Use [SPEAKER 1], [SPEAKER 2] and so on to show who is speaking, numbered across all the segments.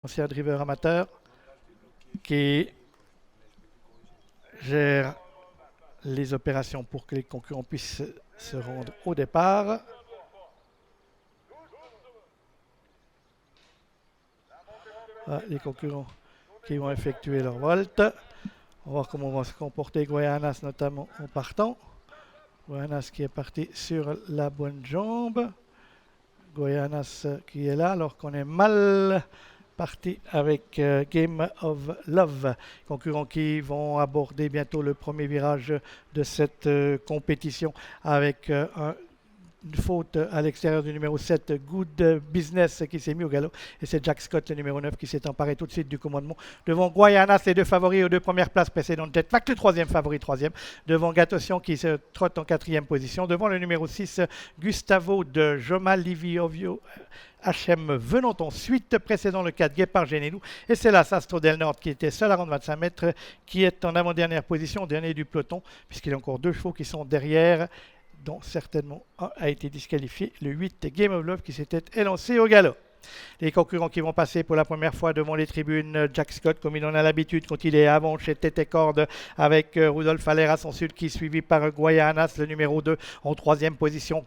[SPEAKER 1] ancien driver amateur qui gère les opérations pour que les concurrents puissent se rendre au départ. Ah, les concurrents qui vont effectuer leur volte. On va voir comment va se comporter Guayanas notamment en partant. Guayanas qui est parti sur la bonne jambe. Guayanas qui est là alors qu'on est mal parti avec Game of Love. Concurrents qui vont aborder bientôt le premier virage de cette compétition avec une faute à l'extérieur du numéro 7, Good Business, qui s'est mis au galop. Et c'est Jack Scott, le numéro 9, qui s'est emparé tout de suite du commandement. Devant Guayanas, les deux favoris aux deux premières places précédentes. Jetvac, le troisième favori, troisième. Devant Gatosion, qui se trotte en quatrième position. Devant le numéro 6, Gustavo de Joma Livio HM venant ensuite, précédant le 4 Guépard Genelou. Et c'est là Sastro Del Nord qui était seul à rendre 25 mètres, qui est en avant-dernière position, dernier du peloton, puisqu'il y a encore deux chevaux qui sont derrière, dont certainement un a été disqualifié, le 8 Game of Love qui s'était élancé au galop. Les concurrents qui vont passer pour la première fois devant les tribunes, Jack Scott, comme il en a l'habitude quand il est avant chez Tête et Corde, avec Rudolf Haller à son sud, qui est suivi par Guayanas, le numéro 2, en troisième position.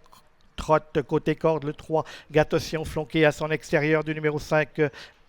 [SPEAKER 1] Trotte côté corde, le 3, Gatosion flanqué à son extérieur du numéro 5,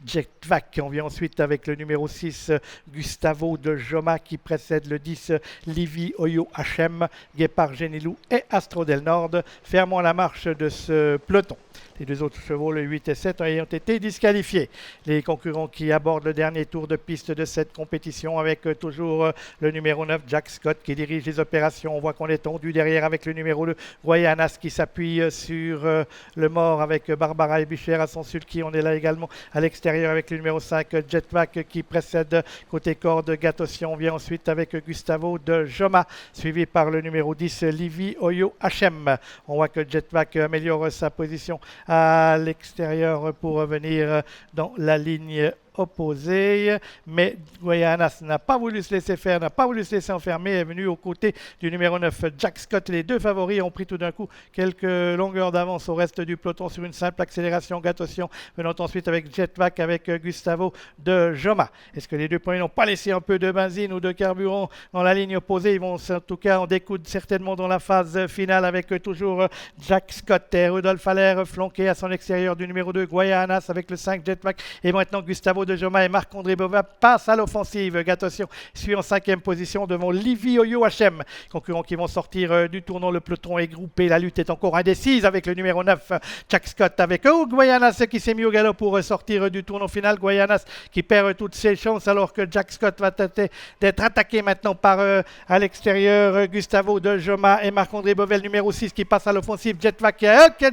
[SPEAKER 1] Jetvac. On vient ensuite avec le numéro 6, Gustavo de Joma qui précède le 10, Livy Oyo HM, Guépard Genelou et Astro Del Nord, fermant la marche de ce peloton. Les deux autres chevaux, le 8 et 7, ayant été disqualifiés. Les concurrents qui abordent le dernier tour de piste de cette compétition avec toujours le numéro 9, Jack Scott, qui dirige les opérations. On voit qu'on est tendu derrière avec le numéro 2, Guayanas, qui s'appuie sur le mort avec Barbara Ebicher à son sulky. On est là également à l'extérieur avec le numéro 5, Jetvac, qui précède côté corde Gatosion. On vient ensuite avec Gustavo de Joma, suivi par le numéro 10, Livy Oyo HM. On voit que Jetvac améliore sa position à l'extérieur pour revenir dans la ligne opposé, mais Guayanas n'a pas voulu se laisser faire, n'a pas voulu se laisser enfermer, est venu aux côtés du numéro 9, Jack Scott. Les deux favoris ont pris tout d'un coup quelques longueurs d'avance au reste du peloton sur une simple accélération. Gatosion venant ensuite avec Jetvac, avec Gustavo de Joma. Est-ce que les deux premiers n'ont pas laissé un peu de benzine ou de carburant dans la ligne opposée? Ils vont en tout cas en découdre certainement dans la phase finale avec toujours Jack Scott et Rudolf Haller flanqué à son extérieur du numéro 2, Guayanas avec le 5, Jetvac, et maintenant Gustavo de Joma et Marc-André Bova passent à l'offensive. Gatosion suit en cinquième position devant Livy Oyo HM. Concurrents qui vont sortir du tournant. Le peloton est groupé. La lutte est encore indécise avec le numéro 9, Jack Scott, avec Guayanas qui s'est mis au galop pour sortir du tournant final. Guayanas qui perd toutes ses chances alors que Jack Scott va tenter d'être attaqué maintenant par à l'extérieur Gustavo de Joma et Marc-André Bovel, numéro 6, qui passe à l'offensive. Jetvac,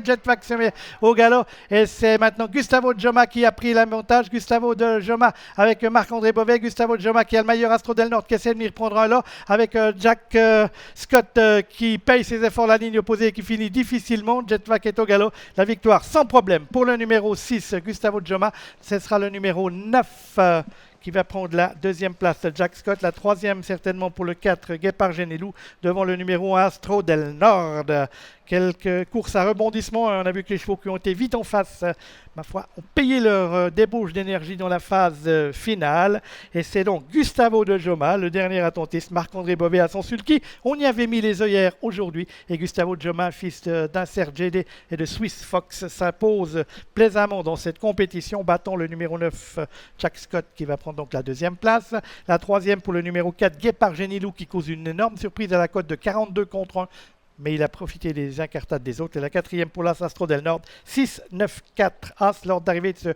[SPEAKER 1] Jetvac se met au galop et c'est maintenant Gustavo de Joma qui a pris l'avantage. Gustavo de Joma avec Marc-André Bovet, Gustavo de Joma qui a le meilleur, Astro Del Nord qui essaie de venir prendre un lot avec Jack Scott qui paye ses efforts la ligne opposée et qui finit difficilement. Jetvac est au galop. La victoire sans problème pour le numéro 6, Gustavo de Joma. Ce sera le numéro 9 qui va prendre la deuxième place, Jack Scott. La troisième certainement pour le 4, Guépard Genelou, devant le numéro 1, Astro Del Nord. Quelques courses à rebondissement. On a vu que les chevaux qui ont été vite en face, ma foi, ont payé leur débauche d'énergie dans la phase finale. Et c'est donc Gustavo de Joma, le dernier attentiste, Marc-André Bovet à son sulky. On y avait mis les œillères aujourd'hui. Et Gustavo de Joma, fils d'Insert GD et de Swiss Fox, s'impose plaisamment dans cette compétition, battant le numéro 9, Jack Scott, qui va prendre donc la deuxième place. La troisième pour le numéro 4, Guépard Genelou, qui cause une énorme surprise à la cote de 42 contre 1. Mais il a profité des incartades des autres. Et la quatrième pour l'As, Astro Del Nord, 6, 9, 4 As, lors d'arrivée de ce